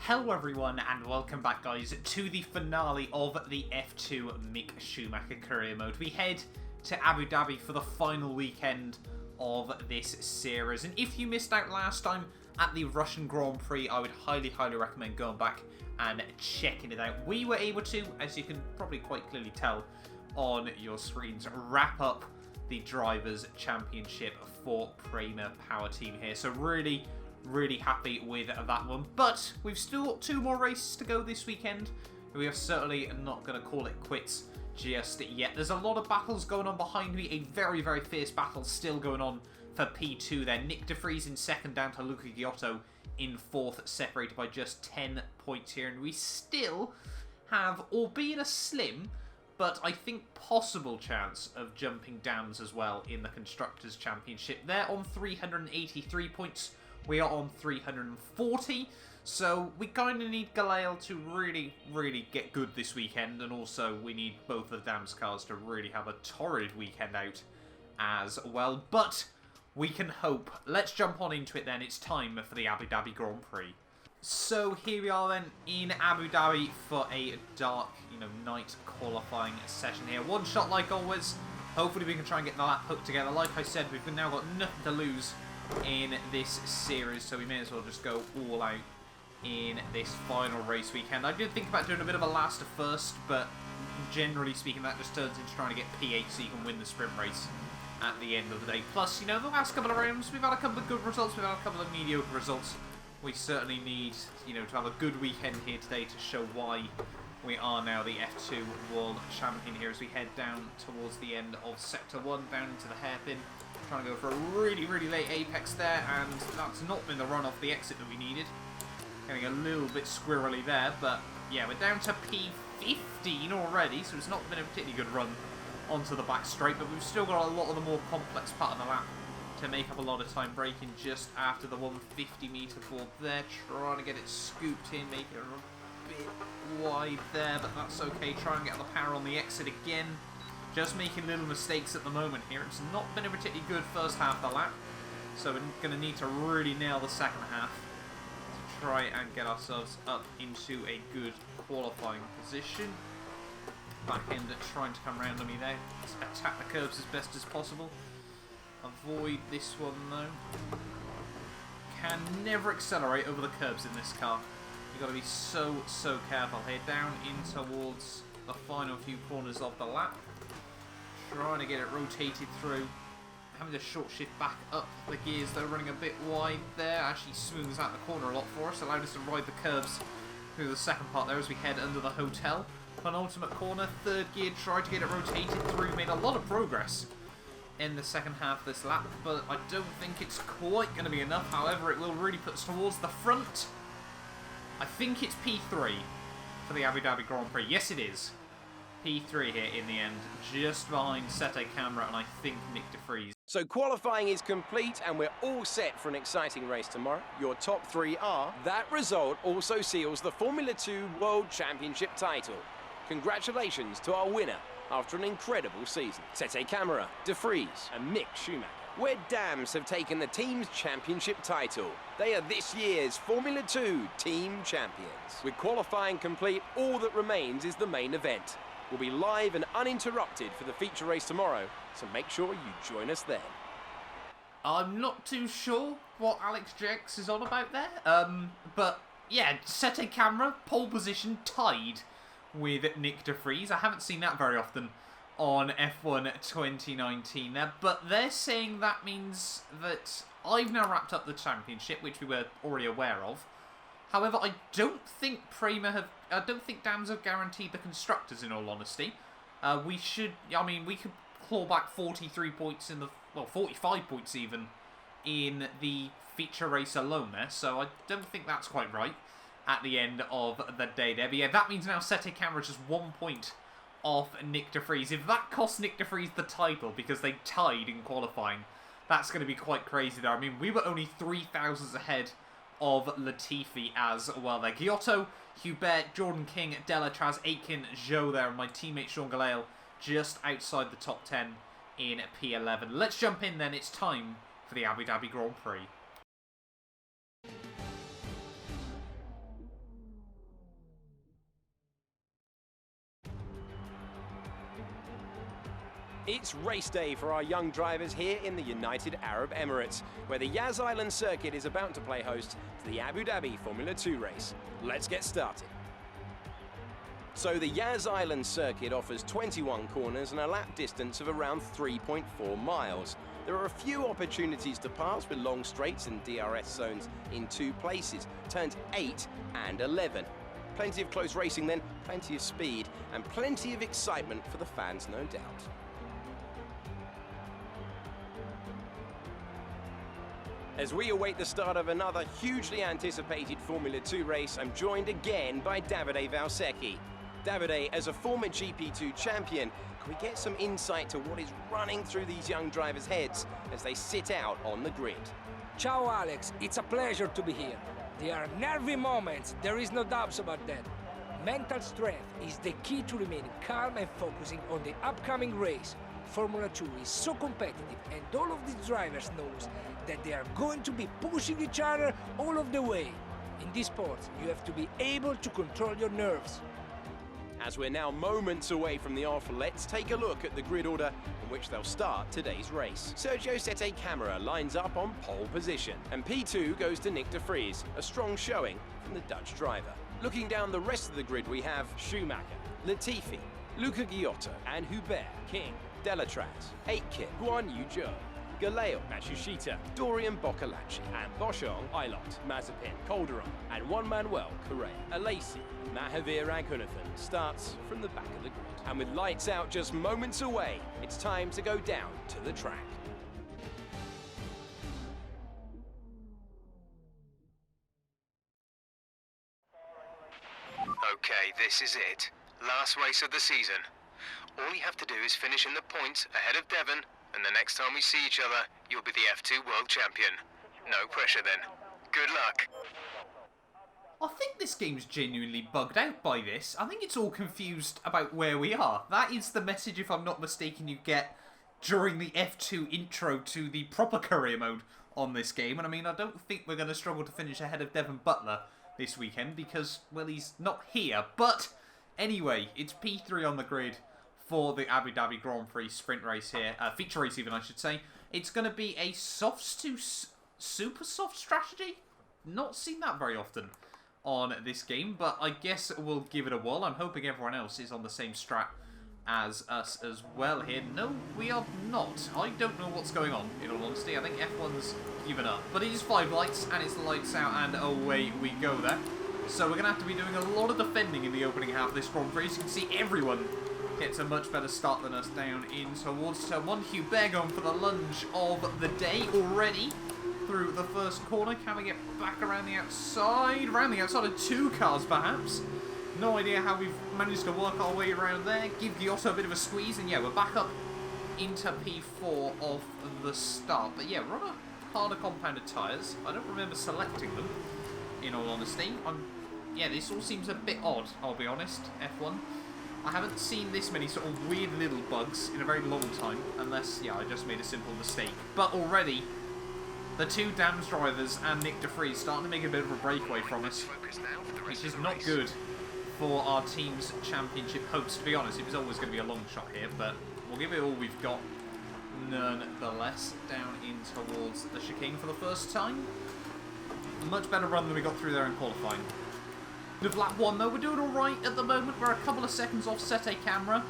Hello everyone and welcome back guys to the finale of the F2 Mick Schumacher career mode. We head to Abu Dhabi for the final weekend of this series, and if you missed out last time at the Russian Grand Prix, I would highly recommend going back and checking it out. We were able to, as you can probably quite clearly tell on your screens, wrap up the Drivers' Championship for PREMA Power Team here, so really happy with that one. But we've still got two more races to go this weekend. We are certainly not going to call it quits just yet. There's a lot of battles going on behind me. A very fierce battle still going on for P2 there. Nick de Vries in second, down to Luca Giotto in fourth, separated by just 10 points here. And we still have, albeit a slim, but I think possible chance of jumping DAMS as well in the Constructors' Championship. They're on 383 points. We are on 340, so we kind of need Galale to really get good this weekend, and also we need both of the DAMS cars to really have a torrid weekend out as well. But we can hope. Let's jump on into it then. It's time for the Abu Dhabi Grand Prix. So here we are then in Abu Dhabi for a dark, night qualifying session here. One shot like always. Hopefully we can try and get the lap hooked together. Like I said, we've now got nothing to lose in this series, so we may as well just go all out in this final race weekend. I did think about doing a bit of a last to first, but generally speaking that just turns into trying to get P8 so you can win the sprint race at the end of the day. Plus, the last couple of rounds we've had a couple of good results, we've had a couple of mediocre results. We certainly need, to have a good weekend here today to show why we are now the F2 World Champion here as we head down towards the end of Sector 1, down into the hairpin. Trying to go for a really late apex there, and that's not been the run off the exit that we needed. Getting a little bit squirrely there, but yeah, we're down to P15 already, so it's not been a particularly good run onto the back straight, but we've still got a lot of the more complex part of the lap to make up a lot of time, braking just after the 150 meter board there, trying to get it scooped in, making it a bit wide there, but that's okay. Try and get the power on the exit again. Just making little mistakes at the moment here. It's not been a particularly good first half of the lap, so we're going to need to really nail the second half to try and get ourselves up into a good qualifying position. Back end trying to come round on me there. Let's attack the curbs as best as possible. Avoid this one though. Can never accelerate over the curbs in this car. You've got to be so careful here. Down in towards the final few corners of the lap. Trying to get it rotated through. Having to short shift back up the gears. They're running a bit wide there. Actually smooths out the corner a lot for us. Allowed us to ride the curbs through the second part there as we head under the hotel. Penultimate corner. Third gear. Tried to get it rotated through. Made a lot of progress in the second half of this lap, but I don't think it's quite going to be enough. However, it will really put us towards the front. I think it's P3 for the Abu Dhabi Grand Prix. Yes, it is. P3 here in the end, just behind Sete Camera and I think Nick de Vries. So qualifying is complete and we're all set for an exciting race tomorrow. Your top three are. That result also seals the Formula 2 World Championship title. Congratulations to our winner after an incredible season. Sete Camera, de Vries and Mick Schumacher. Where DAMS have taken the team's championship title. They are this year's Formula 2 team champions. With qualifying complete, all that remains is the main event. We'll be live and uninterrupted for the feature race tomorrow, so make sure you join us then. I'm not too sure what Alex JX is on about there, but yeah, Sete Camera, pole position, tied with Nick de Vries. I haven't seen that very often on F1 2019 there, but they're saying that means that I've now wrapped up the championship, which we were already aware of. However, I don't think DAMS have guaranteed the constructors, in all honesty. We could claw back 43 points 45 points even, in the feature race alone there, so I don't think that's quite right at the end of the day there. But yeah, that means now Sete Camera just 1 point off Nick de Vries. If that costs Nick de Vries the title because they tied in qualifying, that's going to be quite crazy there. I mean, we were only 3 thousandths ahead of Latifi as well there. Giotto, Hubert, Jordan King, Della, Chaz, Aitken, Joe there, and my teammate Sean Galale just outside the top 10 in P11. Let's jump in then. It's time for the Abu Dhabi Grand Prix. It's race day for our young drivers here in the United Arab Emirates, where the Yas Island circuit is about to play host to the Abu Dhabi Formula 2 race. Let's get started. So the Yas Island circuit offers 21 corners and a lap distance of around 3.4 miles. There are a few opportunities to pass with long straights and DRS zones in 2 places, turns 8 and 11. Plenty of close racing then, plenty of speed, and plenty of excitement for the fans, no doubt. As we await the start of another hugely anticipated Formula 2 race, I'm joined again by Davide Valsecchi. Davide, as a former GP2 champion, can we get some insight to what is running through these young drivers' heads as they sit out on the grid? Ciao Alex, it's a pleasure to be here. There are nervy moments, there is no doubt about that. Mental strength is the key to remaining calm and focusing on the upcoming race. Formula 2 is so competitive and all of these drivers knows that they are going to be pushing each other all of the way. In this sport, you have to be able to control your nerves. As we're now moments away from the off, let's take a look at the grid order in which they'll start today's race. Sergio Sette Camara lines up on pole position, and P2 goes to Nick de Vries, a strong showing from the Dutch driver. Looking down the rest of the grid, we have Schumacher, Latifi, Luca Ghiotto, and Hubert, King, Delatraz, Aitken, Guan Yu Zhou, Galeo, Matsushita, Dorian Boccolacci, and Boschong, Ilott, Mazepin, Calderon, and Juan Manuel Correa. Alesi, Mahavir Raghunathan starts from the back of the grid. And with lights out just moments away, it's time to go down to the track. Okay, this is it. Last race of the season. All you have to do is finish in the points ahead of Devon, and the next time we see each other, you'll be the F2 World Champion. No pressure then. Good luck. I think this game's genuinely bugged out by this. I think it's all confused about where we are. That is the message, if I'm not mistaken, you get during the F2 intro to the proper career mode on this game. And I mean, I don't think we're going to struggle to finish ahead of Devon Butler this weekend because, well, he's not here. But anyway, it's P3 on the grid for the Abu Dhabi Grand Prix sprint race here. Feature race even, I should say. It's going to be a soft to super soft strategy. Not seen that very often on this game, but I guess we'll give it a whirl. I'm hoping everyone else is on the same strat as us as well here. No, we are not. I don't know what's going on, in all honesty. I think F1's given up. But it is 5 lights, and it's the lights out, and away we go there. So we're going to have to be doing a lot of defending in the opening half of this Grand Prix. As you can see, everyone gets a much better start than us down in towards turn 1. Hubert going for the lunge of the day already through the first corner. Can we get back around the outside? Around the outside of 2 cars, perhaps. No idea how we've managed to work our way around there. Give Ghiotto a bit of a squeeze, and yeah, we're back up into P4 of the start. But yeah, we're on a harder compounded tyres. I don't remember selecting them, in all honesty. Yeah, this all seems a bit odd, I'll be honest, F1. I haven't seen this many sort of weird little bugs in a very long time, unless, yeah, I just made a simple mistake. But already, the 2 DAMS drivers and Nick de Vries starting to make a bit of a breakaway from us, which is not good for our team's championship hopes. To be honest, it was always going to be a long shot here, but we'll give it all we've got nonetheless. Down in towards the chicane for the first time. A much better run than we got through there in qualifying. With lap 1 though, we're doing alright at the moment. We're a couple of seconds off Sette Camara,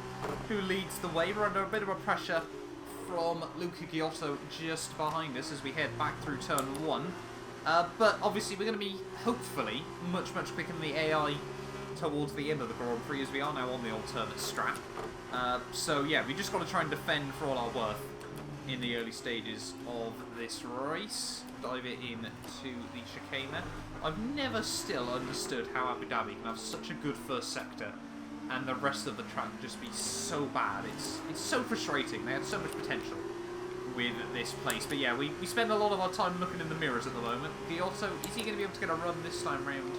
who leads the way. We're under a bit of a pressure from Luca Ghiotto just behind us as we head back through turn 1. But obviously we're going to be, hopefully, much quicker than the AI towards the end of the Grand Prix, as we are now on the alternate strat. So yeah, we just got to try and defend for all our worth in the early stages of this race. Dive it in to the chicane there. I've never still understood how Abu Dhabi can have such a good first sector and the rest of the track just be so bad. It's so frustrating. They had so much potential with this place. But yeah, we spend a lot of our time looking in the mirrors at the moment. Ghiotto, is he going to be able to get a run this time round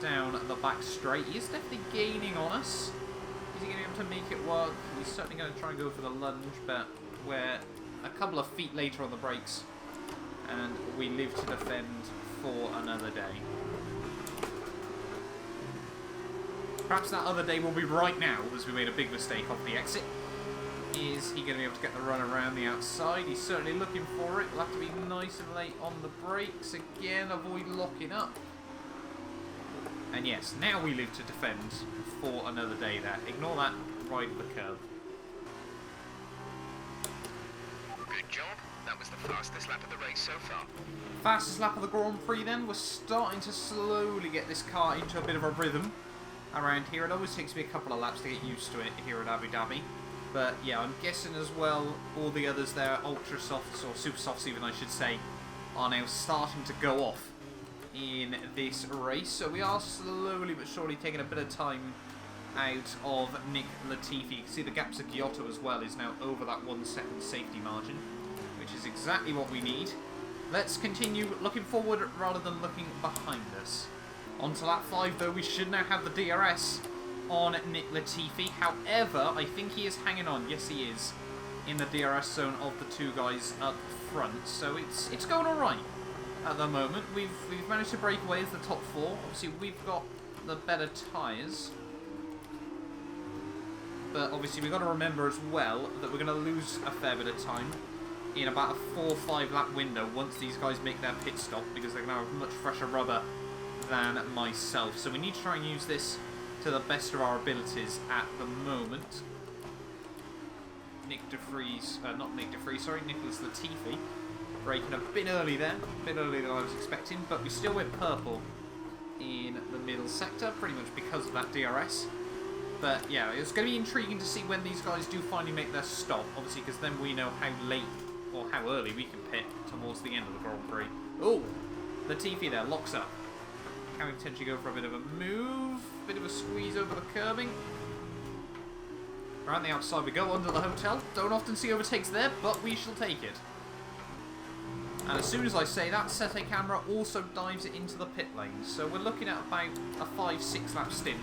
down the back straight? He is definitely gaining on us. Is he going to be able to make it work? He's certainly going to try and go for the lunge, but we're a couple of feet later on the brakes, and we live to defend for another day. Perhaps that other day will be right now, as we made a big mistake off the exit. Is he going to be able to get the run around the outside? He's certainly looking for it. We'll have to be nice and late on the brakes. Again, avoid locking up. And yes, now we live to defend for another day there. Ignore that ride of the curve. Good job. That was the fastest lap of the race so far. Fastest lap of the Grand Prix then. We're starting to slowly get this car into a bit of a rhythm around here. It always takes me a couple of laps to get used to it here at Abu Dhabi. But yeah, I'm guessing as well all the others there, Ultra Softs or Super Softs even I should say, are now starting to go off in this race. So we are slowly but surely taking a bit of time out of Nick Latifi. You can see the gap to Giotto as well is now over that 1 second safety margin, which is exactly what we need. Let's continue looking forward rather than looking behind us. On to lap 5 though, we should now have the DRS on Nick Latifi. However, I think he is hanging on. Yes, he is in the DRS zone of the two guys up front. So it's going all right at the moment. We've managed to break away as the top 4. Obviously, we've got the better tyres. But obviously, we've got to remember as well that we're going to lose a fair bit of time in about a 4 or 5 lap window once these guys make their pit stop, because they're going to have much fresher rubber than myself. So we need to try and use this to the best of our abilities at the moment. Nicholas Latifi braking a bit early there, a bit earlier than I was expecting, but we still went purple in the middle sector, pretty much because of that DRS. But yeah, it's going to be intriguing to see when these guys do finally make their stop, obviously, because then we know how late or how early we can pit towards the end of the Grand Prix. Oh, Latifi there locks up. Can we potentially go for a bit of a move? Bit of a squeeze over the curbing. Around the outside we go, under the hotel. Don't often see overtakes there, but we shall take it. And as soon as I say that, Sete Camera also dives it into the pit lane. So we're looking at about a 5-6 lap stint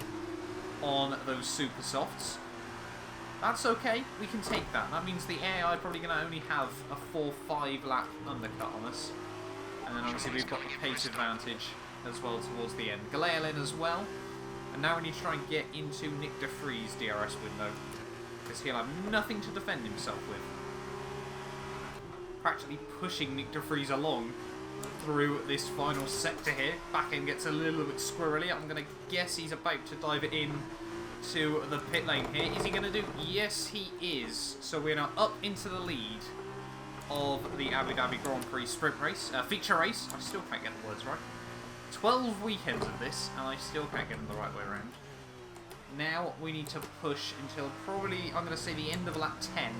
on those Super Softs. That's okay, we can take that. That means the AI probably going to only have a 4-5 lap undercut on us. And then obviously we've got the pace advantage as well towards the end. Galealin as well. And now we need to try and get into Nick de Vries' DRS window, because he'll have nothing to defend himself with. Practically pushing Nick de Vries along through this final sector here. Back end gets a little bit squirrely. I'm going to guess he's about to dive it in to the pit lane here. Is he going to do? Yes, he is. So we're now up into the lead of the Abu Dhabi Grand Prix sprint race, feature race. I still can't get the words right. 12 weekends of this, and I still can't get them the right way around. Now we need to push until probably, I'm going to say, the end of lap 10,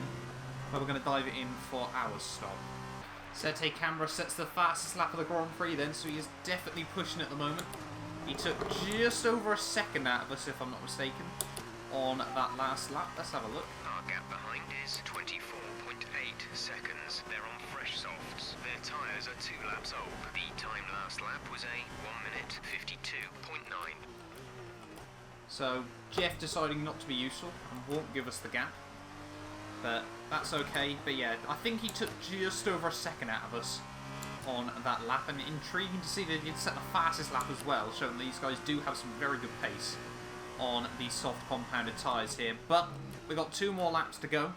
where we're going to dive it in for our stop. Sete Camera sets the fastest lap of the Grand Prix then, so he is definitely pushing at the moment. He took just over a second out of us, if I'm not mistaken, on that last lap. Let's have a look. Our gap behind is 24.8 seconds. They're on fresh softs. Their tyres are 2 laps old. The time last lap was a 1 minute 52.9. So Jeff deciding not to be useful and won't give us the gap. But that's okay. But yeah, I think he took just over a second out of us on that lap, and intriguing to see that he did set the fastest lap as well, showing that these guys do have some very good pace on these soft compounded tyres here. But we've got 2 more laps to go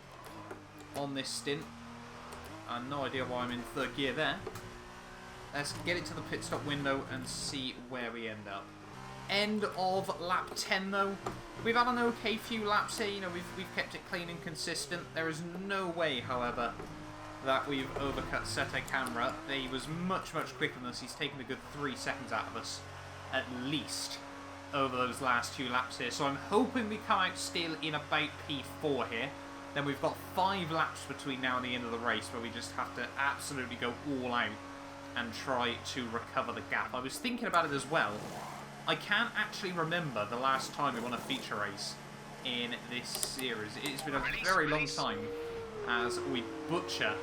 on this stint. I have no idea why I'm in 3rd gear there. Let's get it to the pit stop window and see where we end up. End of lap 10 though. We've had an okay few laps here, you know, we've kept it clean and consistent. There is no way, however, that we've overcut Sete Camera. He was much, much quicker than us. He's taken a good 3 seconds out of us, at least, over those last 2 laps here. So I'm hoping we come out still in about P4 here. Then we've got 5 laps between now and the end of the race, where we just have to absolutely go all out and try to recover the gap. I was thinking about it as well. I can't actually remember the last time we won a feature race in this series. It's been a very long time as we butcher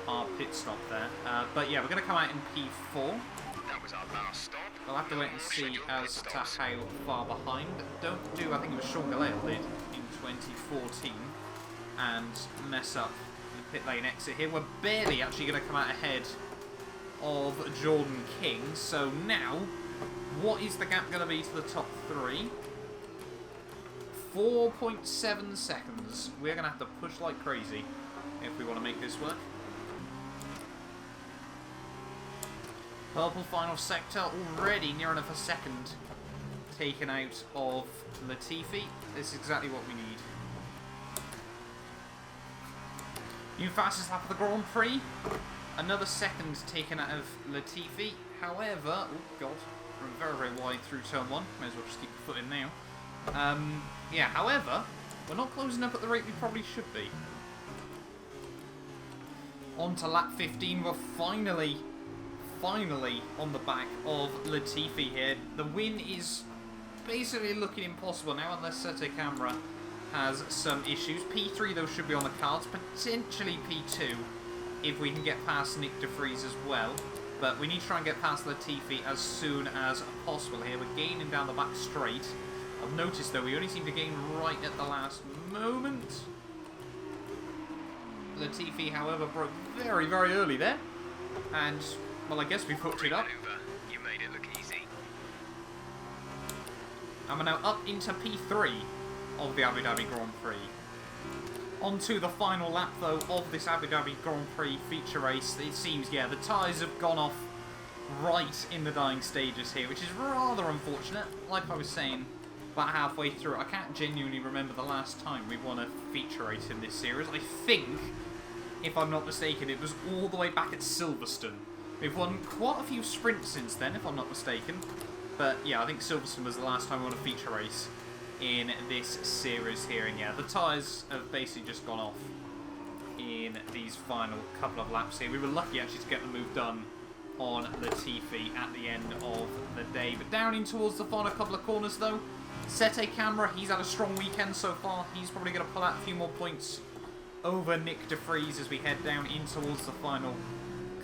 our pit stop there. But yeah, we're going to come out in P4. That was our last stop. We'll have to wait and see as to how far behind. Don't do, I think it was Sean Galeal did in 2014, and mess up the pit lane exit here. We're barely actually going to come out ahead of Jordan King. So now, what is the gap going to be to the top 3? 4.7 seconds. We're going to have to push like crazy if we want to make this work. Purple final sector already near enough a second taken out of Latifi. This is exactly what we need. New fastest lap of the Grand Prix. Another second taken out of Latifi. However, oh god, we're very, very wide through turn 1. May as well just keep the foot in now. Yeah, however, we're not closing up at the rate we probably should be. On to lap 15. We're finally on the back of Latifi here. The win is basically looking impossible now unless Sete Camera has some issues. P3 though should be on the cards, potentially P2 if we can get past Nick de Vries as well. But we need to try and get past Latifi as soon as possible here. We're gaining down the back straight. I've noticed though we only seem to gain right at the last moment. Latifi however broke very, very early there. And well, I guess we've hooked it up. You made it look easy. And we're now up into P3 of the Abu Dhabi Grand Prix. On to the final lap, though, of this Abu Dhabi Grand Prix feature race. It seems, yeah, the tyres have gone off right in the dying stages here, which is rather unfortunate. Like I was saying, about halfway through, I can't genuinely remember the last time we won a feature race in this series. I think, if I'm not mistaken, it was all the way back at Silverstone. We've won quite a few sprints since then, if I'm not mistaken. But yeah, I think Silverstone was the last time we won a feature race in this series here. And yeah, the tyres have basically just gone off in these final couple of laps here. We were lucky actually to get the move done on Latifi at the end of the day. But down in towards the final couple of corners though, Sete Camera, he's had a strong weekend so far. He's probably going to pull out a few more points over Nick de Vries as we head down in towards the final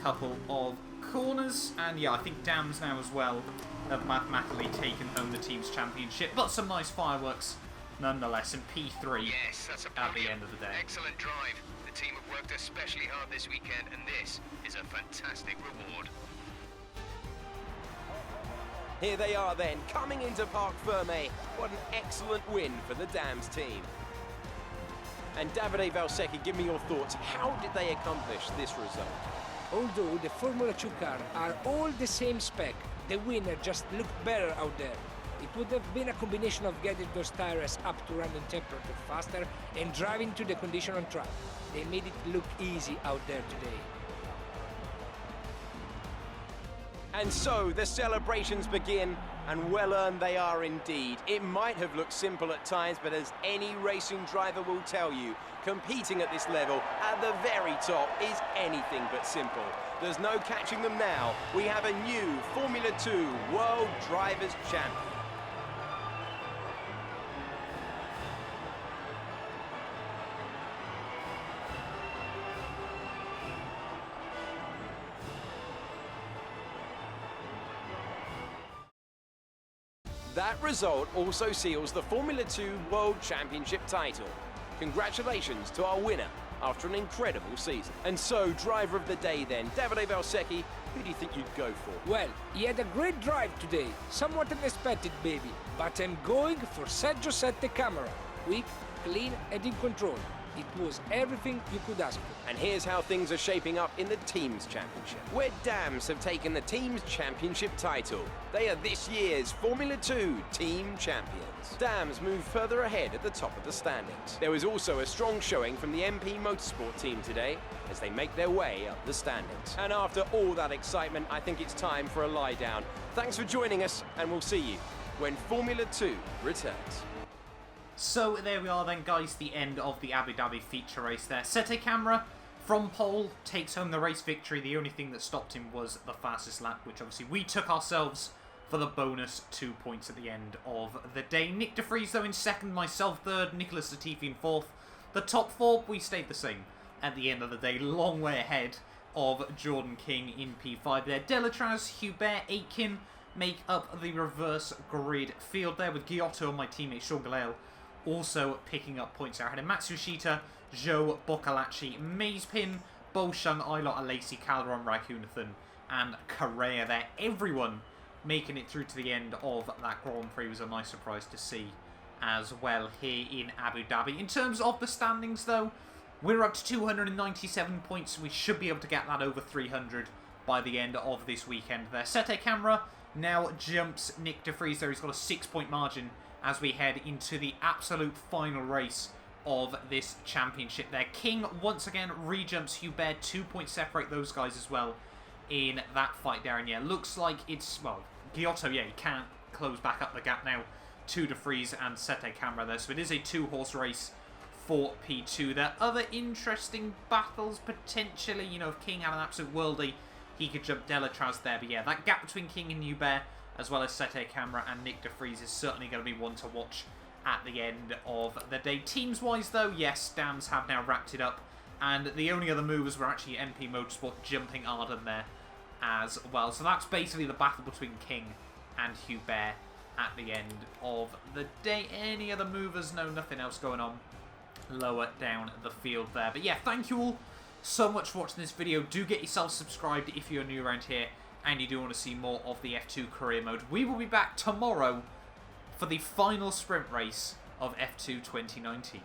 couple of corners. And yeah, I think DAMS now as well have mathematically taken home the team's championship, but some nice fireworks nonetheless in P3 yes, that's a at the end of the day. Excellent drive. The team have worked especially hard this weekend, and this is a fantastic reward. Here they are then, coming into Parc Ferme. What an excellent win for the DAMS team. And Davide Valsecchi, give me your thoughts. How did they accomplish this result? Although the Formula 2 cars are all the same spec, the winner just looked better out there. It would have been a combination of getting those tires up to running temperature faster and driving to the condition on track. They made it look easy out there today. And so the celebrations begin, and well earned they are indeed. It might have looked simple at times, but as any racing driver will tell you, competing at this level, at the very top, is anything but simple. There's no catching them now. We have a new Formula 2 World Drivers' Champion. That result also seals the Formula 2 World Championship title. Congratulations to our winner after an incredible season. And so, driver of the day then, Davide Valsecchi, who do you think you'd go for? Well, he had a great drive today. Somewhat unexpected, maybe. But I'm going for Sergio Sette Camera. Quick, clean and in control. It was everything you could ask for. And here's how things are shaping up in the Teams Championship, where DAMS have taken the Teams Championship title. They are this year's Formula 2 Team Champions. DAMS move further ahead at the top of the standings. There was also a strong showing from the MP Motorsport team today as they make their way up the standings. And after all that excitement, I think it's time for a lie down. Thanks for joining us, and we'll see you when Formula 2 returns. So there we are then, guys, the end of the Abu Dhabi feature race there. Sete Camera from pole takes home the race victory. The only thing that stopped him was the fastest lap, which obviously we took ourselves for the bonus 2 points at the end of the day. Nick de Vries, though, in second, myself third, Nicholas Latifi in fourth. The top four, we stayed the same at the end of the day. Long way ahead of Jordan King in P5 there. Delatraz, Hubert, Aitken make up the reverse grid field there, with Giotto and my teammate Sean Galale also picking up points ahead of Matsushita, Joe Boccalacci, Mazepin, Bolshan, Ilott, Alesi, Calderon, Raghunathan, and Correa there. Everyone making it through to the end of that Grand Prix was a nice surprise to see. as well here in Abu Dhabi. In terms of the standings, though, we're up to 297 points. We should be able to get that over 300 by the end of this weekend there. Sete Camera now jumps Nick de Vries there. He's got a 6-point margin as we head into the absolute final race of this championship there. King once again re-jumps Hubert. 2 points separate those guys as well in that fight there. And yeah, looks like it's, well, Giotto, yeah, he can't close back up the gap now to de Vries and Sete Camera there. So it is a 2-horse race for P2. There are other interesting battles potentially. You know, if King had an absolute worldie, he could jump Delatraz there. But yeah, that gap between King and Hubert, as well as Sete Camera and Nick de Vries, is certainly going to be one to watch at the end of the day. Teams-wise, though, yes, DAMS have now wrapped it up. And the only other movers were actually MP Motorsport jumping Arden there as well. So that's basically the battle between King and Hubert at the end of the day. Any other movers? No, nothing else going on lower down the field there. But yeah, thank you all so much for watching this video. Do get yourself subscribed if you're new around here and you do want to see more of the F2 career mode. We will be back tomorrow for the final sprint race of F2 2019.